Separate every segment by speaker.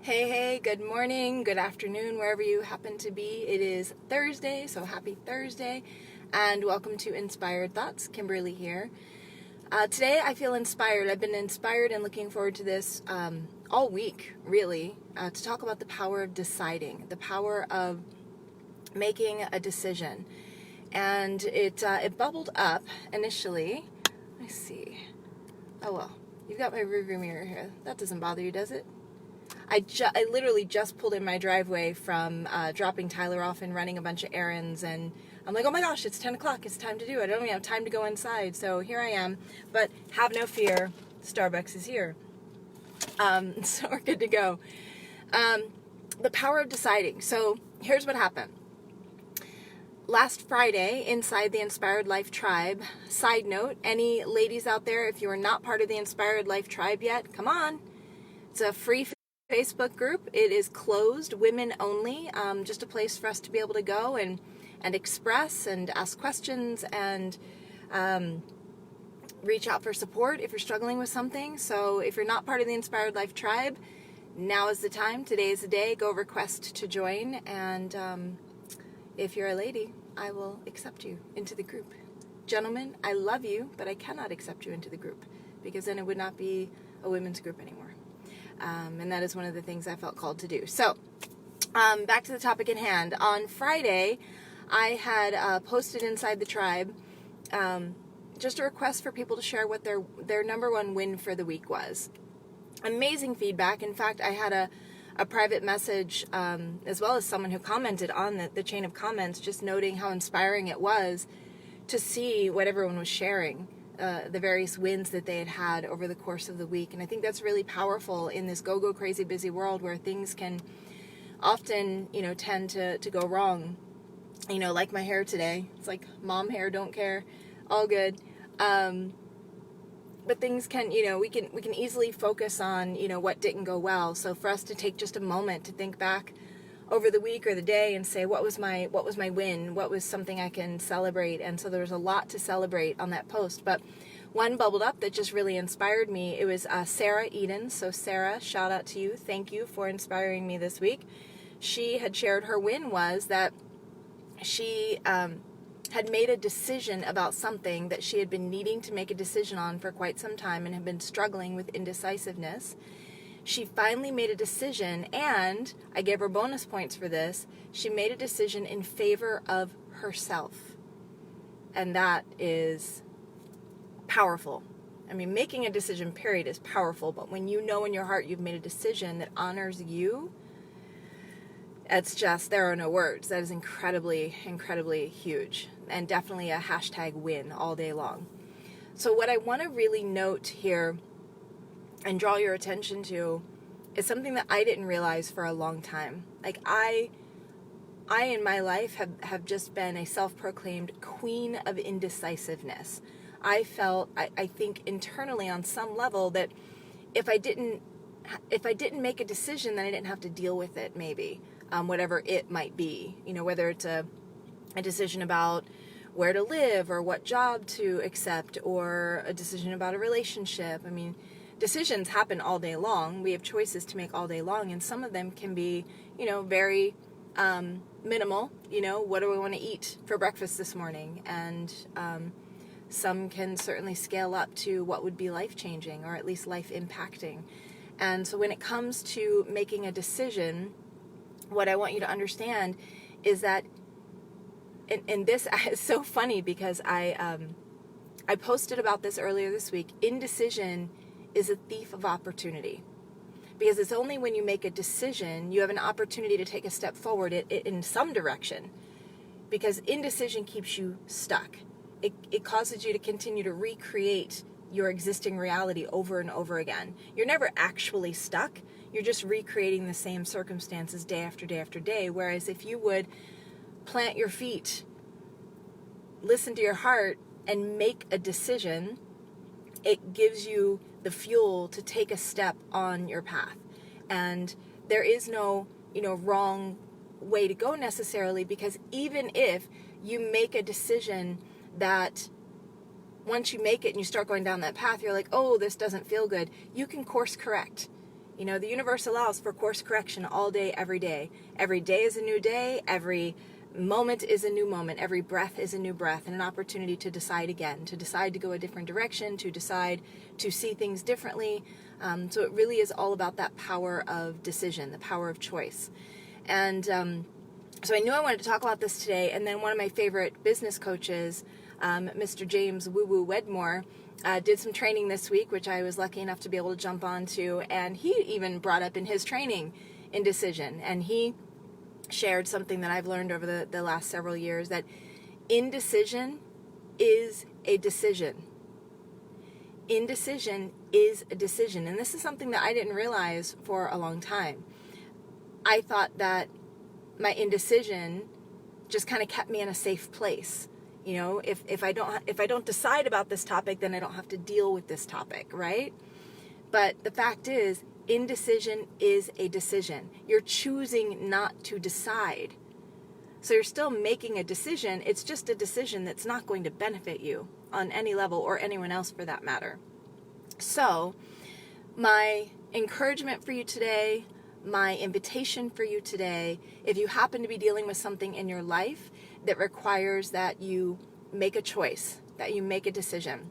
Speaker 1: Hey, good morning, good afternoon, wherever you happen to be. It is Thursday, so happy Thursday, and welcome to Inspired Thoughts. Kimberly here. Today I feel inspired. I've been inspired and looking forward to this all week, really, to talk about the power of deciding, the power of making a decision. And it bubbled up initially. Let me see. Oh, well, you've got my rearview mirror here. That doesn't bother you, does it? I literally just pulled in my driveway from dropping Tyler off and running a bunch of errands, and I'm like, oh my gosh, it's 10 o'clock, it's time to do it. I don't even have time to go inside, so here I am. But have no fear, Starbucks is here. So we're good to go. The power of deciding. So here's what happened. Last Friday, inside the Inspired Life Tribe, side note, any ladies out there, if you are not part of the Inspired Life Tribe yet, come on. It's a free Facebook group. It is closed, women only, just a place for us to be able to go and express and ask questions and reach out for support if you're struggling with something. So if you're not part of the Inspired Life Tribe, now is the time. Today is the day. Go request to join, and if you're a lady, I will accept you into the group. Gentlemen, I love you, but I cannot accept you into the group because then it would not be a women's group anymore. And that is one of the things I felt called to do. So, back to the topic at hand. On Friday, I had posted inside the tribe just a request for people to share what their number one win for the week was. Amazing feedback. In fact, I had a private message as well as someone who commented on the chain of comments, just noting how inspiring it was to see what everyone was sharing. The various wins that they had over the course of the week. And I think that's really powerful in this go crazy busy world where things can often, tend to go wrong. Like my hair today. It's like mom hair, don't care. All good. But things can, we can easily focus on, what didn't go well. So for us to take just a moment to think back over the week or the day and say, what was my win? What was something I can celebrate? And so there was a lot to celebrate on that post. But one bubbled up that just really inspired me. It was Sarah Eden. So Sarah, shout out to you. Thank you for inspiring me this week. She had shared her win was that she had made a decision about something that she had been needing to make a decision on for quite some time and had been struggling with indecisiveness. She finally made a decision, and I gave her bonus points for this. She made a decision in favor of herself. And that is powerful. I mean, making a decision, period, is powerful. But when you know in your heart you've made a decision that honors you, it's just, there are no words. That is incredibly, incredibly huge. And definitely a hashtag win all day long. So what I want to really note here and draw your attention to is something that I didn't realize for a long time. Like I in my life have just been a self-proclaimed queen of indecisiveness. I felt, I think internally on some level that if I didn't make a decision, then I didn't have to deal with it, maybe, whatever it might be, whether it's a decision about where to live or what job to accept or a decision about a relationship. I mean, decisions happen all day long. We have choices to make all day long, and some of them can be, very minimal. What do we want to eat for breakfast this morning? And some can certainly scale up to what would be life-changing or at least life-impacting. And so when it comes to making a decision, what I want you to understand is that, and this is so funny because I posted about this earlier this week. Indecision is a thief of opportunity, because it's only when you make a decision you have an opportunity to take a step forward in some direction, because indecision keeps you stuck. It causes you to continue to recreate your existing reality over and over again. You're never actually stuck. You're just recreating the same circumstances day after day after day, whereas if you would plant your feet, listen to your heart, and make a decision, it gives you the fuel to take a step on your path. And there is no, wrong way to go necessarily, because even if you make a decision that once you make it and you start going down that path, you're like, oh, this doesn't feel good, you can course correct. You know, the universe allows for course correction all day, every day. Every day is a new day. Every moment is a new moment. Every breath is a new breath, and an opportunity to decide again, to decide to go a different direction, to decide to see things differently. So it really is all about that power of decision, the power of choice. And so I knew I wanted to talk about this today, and then one of my favorite business coaches, Mr. James Woo Woo Wedmore, did some training this week, which I was lucky enough to be able to jump onto, and he even brought up in his training Indecision, and he shared something that I've learned over the last several years, that indecision is a decision. Indecision is a decision, and this is something that I didn't realize for a long time. I thought that my indecision just kind of kept me in a safe place. You know, if I don't decide about this topic, then I don't have to deal with this topic, right? But the fact is, indecision is a decision. You're choosing not to decide. So you're still making a decision. It's just a decision that's not going to benefit you on any level, or anyone else for that matter. So my encouragement for you today, my invitation for you today, if you happen to be dealing with something in your life that requires that you make a choice, that you make a decision,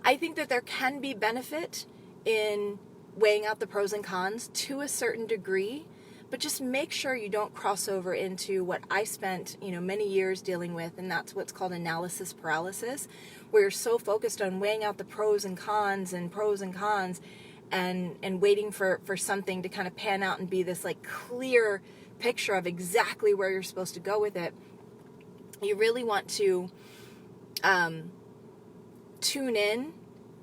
Speaker 1: I think that there can be benefit in weighing out the pros and cons to a certain degree, but just make sure you don't cross over into what I spent, many years dealing with, and that's what's called analysis paralysis, where you're so focused on weighing out the pros and cons and waiting for something to kind of pan out and be this like clear picture of exactly where you're supposed to go with it. You really want to tune in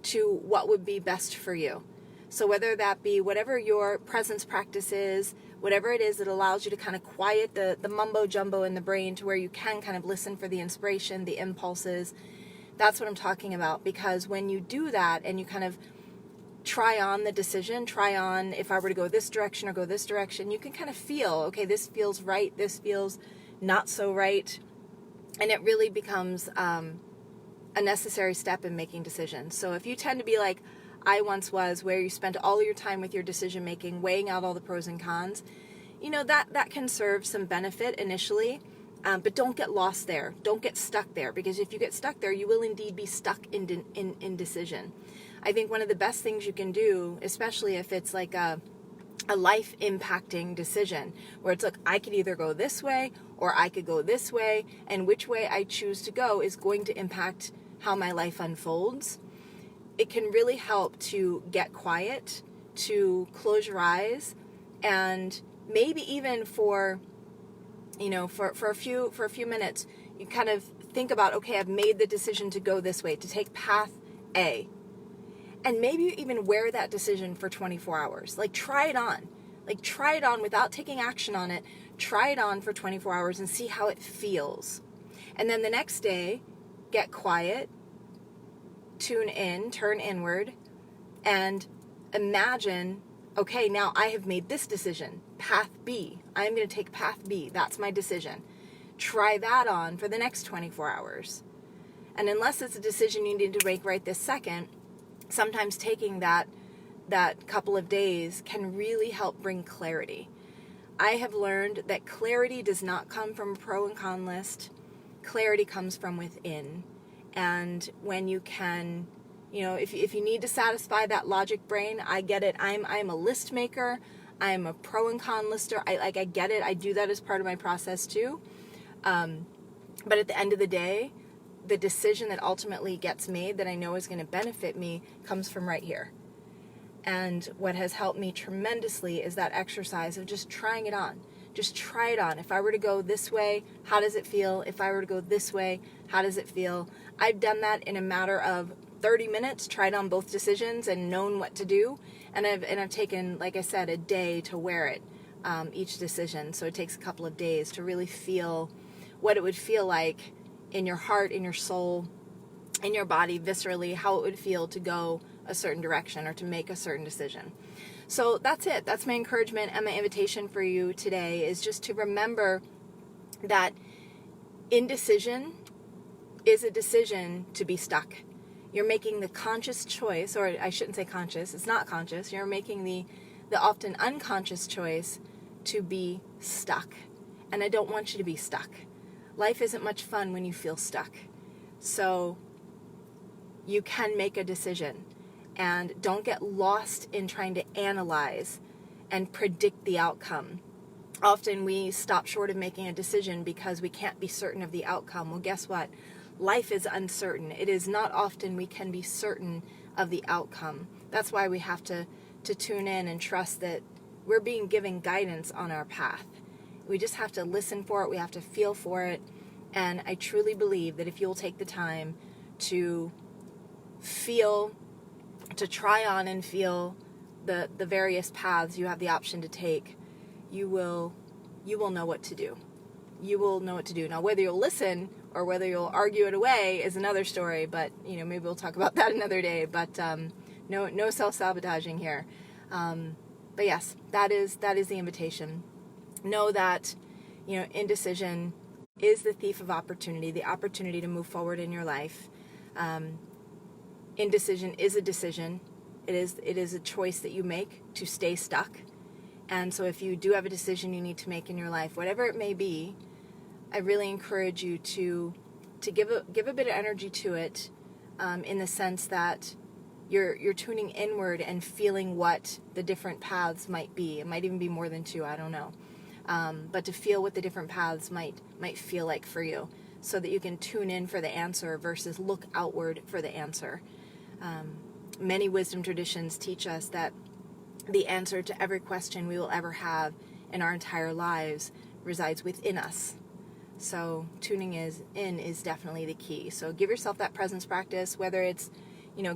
Speaker 1: to what would be best for you. So whether that be whatever your presence practice is, whatever it is that allows you to kind of quiet the mumbo jumbo in the brain to where you can kind of listen for the inspiration, the impulses, that's what I'm talking about. Because when you do that and you kind of try on the decision, try on if I were to go this direction or go this direction, you can kind of feel, okay, this feels right, this feels not so right. And it really becomes a necessary step in making decisions. So if you tend to be like I once was, where you spent all of your time with your decision making, weighing out all the pros and cons, that can serve some benefit initially, but don't get lost there. Don't get stuck there, because if you get stuck there, you will indeed be stuck in indecision. I think one of the best things you can do, especially if it's like a life impacting decision, where it's like, I could either go this way or I could go this way, and which way I choose to go is going to impact how my life unfolds. It can really help to get quiet, to close your eyes, and maybe even for a few minutes, you kind of think about, okay, I've made the decision to go this way, to take path A. And maybe you even wear that decision for 24 hours. Like, try it on. Like, try it on without taking action on it. Try it on for 24 hours and see how it feels. And then the next day, get quiet, tune in, turn inward, and imagine, okay, now I have made this decision, path B. I'm going to take path B. That's my decision. Try that on for the next 24 hours. And unless it's a decision you need to make right this second, sometimes taking that couple of days can really help bring clarity. I have learned that clarity does not come from a pro and con list. Clarity comes from within. And when you can, if you need to satisfy that logic brain, I get it. I'm a list maker. I'm a pro and con lister. I get it. I do that as part of my process too. But at the end of the day, the decision that ultimately gets made that I know is going to benefit me comes from right here. And what has helped me tremendously is that exercise of just trying it on. Just try it on. If I were to go this way, how does it feel? If I were to go this way, how does it feel? I've done that in a matter of 30 minutes, tried on both decisions and known what to do. And I've taken, like I said, a day to wear it, each decision. So it takes a couple of days to really feel what it would feel like in your heart, in your soul, in your body, viscerally, how it would feel to go a certain direction or to make a certain decision. So that's it. That's my encouragement and my invitation for you today, is just to remember that indecision is a decision to be stuck. You're making the conscious choice, or I shouldn't say conscious, it's not conscious. You're making the often unconscious choice to be stuck. And I don't want you to be stuck. Life isn't much fun when you feel stuck. So you can make a decision, and don't get lost in trying to analyze and predict the outcome. Often we stop short of making a decision because we can't be certain of the outcome. Well, guess what? Life is uncertain. It is not often we can be certain of the outcome. That's why we have to tune in and trust that we're being given guidance on our path. We just have to listen for it. We have to feel for it. And I truly believe that if you'll take the time to feel, to try on and feel the various paths you have the option to take, you will know what to do. You will know what to do. Now, whether you'll listen or whether you'll argue it away is another story, but maybe we'll talk about that another day. But no self-sabotaging here. But yes, that is the invitation. Know that indecision is the thief of opportunity, the opportunity to move forward in your life. Indecision is a decision. It is a choice that you make to stay stuck. And so if you do have a decision you need to make in your life, whatever it may be, I really encourage you to give a bit of energy to it, in the sense that you're tuning inward and feeling what the different paths might be. It might even be more than two, I don't know. But to feel what the different paths might feel like for you, so that you can tune in for the answer versus look outward for the answer. Many wisdom traditions teach us that the answer to every question we will ever have in our entire lives resides within us. So tuning in is definitely the key. So give yourself that presence practice, whether it's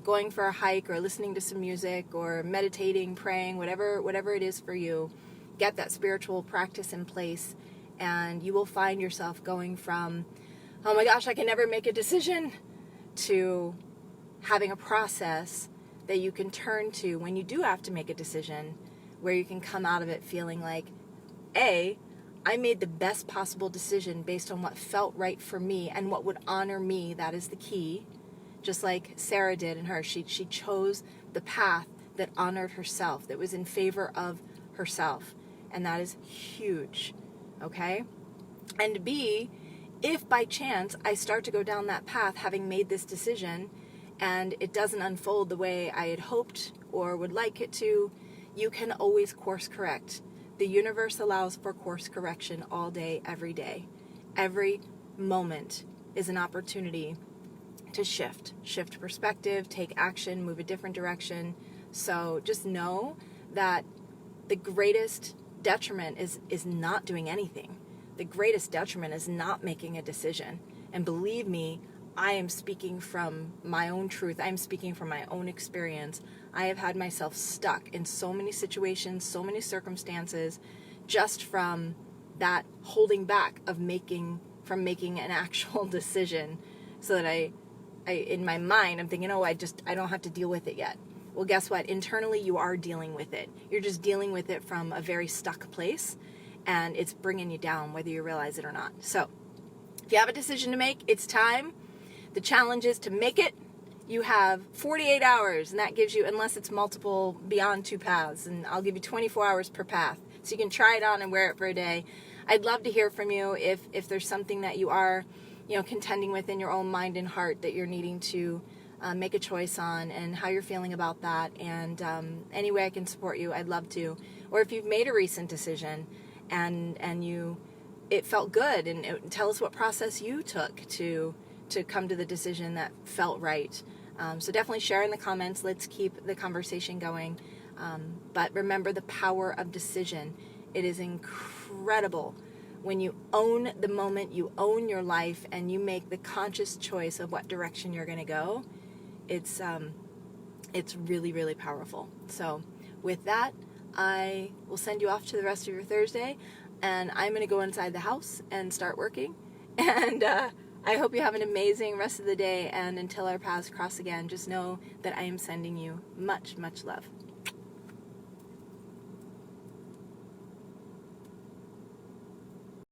Speaker 1: going for a hike or listening to some music or meditating, praying, whatever it is for you. Get that spiritual practice in place, and you will find yourself going from, oh my gosh, I can never make a decision, to having a process that you can turn to when you do have to make a decision, where you can come out of it feeling like, I made the best possible decision based on what felt right for me and what would honor me. That is the key. Just like Sarah did in her. She chose the path that honored herself, that was in favor of herself. And that is huge. Okay? And B, if by chance I start to go down that path having made this decision and it doesn't unfold the way I had hoped or would like it to, you can always course correct. The universe allows for course correction all day, every day. Every moment is an opportunity to shift perspective, take action, move a different direction. So just know that the greatest detriment is not doing anything. The greatest detriment is not making a decision. And believe me, I am speaking from my own truth. I am speaking from my own experience. I have had myself stuck in so many situations, so many circumstances, just from that holding back of making an actual decision, so that I in my mind, I'm thinking, I don't have to deal with it yet. Well, guess what? Internally, you are dealing with it. You're just dealing with it from a very stuck place, and it's bringing you down, whether you realize it or not. So if you have a decision to make, it's time. The challenge is to make it. You have 48 hours, and that gives you, unless it's multiple beyond two paths, and I'll give you 24 hours per path. So you can try it on and wear it for a day. I'd love to hear from you if there's something that you are contending with in your own mind and heart that you're needing to make a choice on, and how you're feeling about that. And any way I can support you, I'd love to. Or if you've made a recent decision and it felt good, and tell us what process you took to come to the decision that felt right. So definitely share in the comments. Let's keep the conversation going. But remember the power of decision. It is incredible when you own the moment, you own your life, and you make the conscious choice of what direction you're going to go. It's really, really powerful. So with that, I will send you off to the rest of your Thursday, and I'm going to go inside the house and start working. And I hope you have an amazing rest of the day, and until our paths cross again, just know that I am sending you much, much love.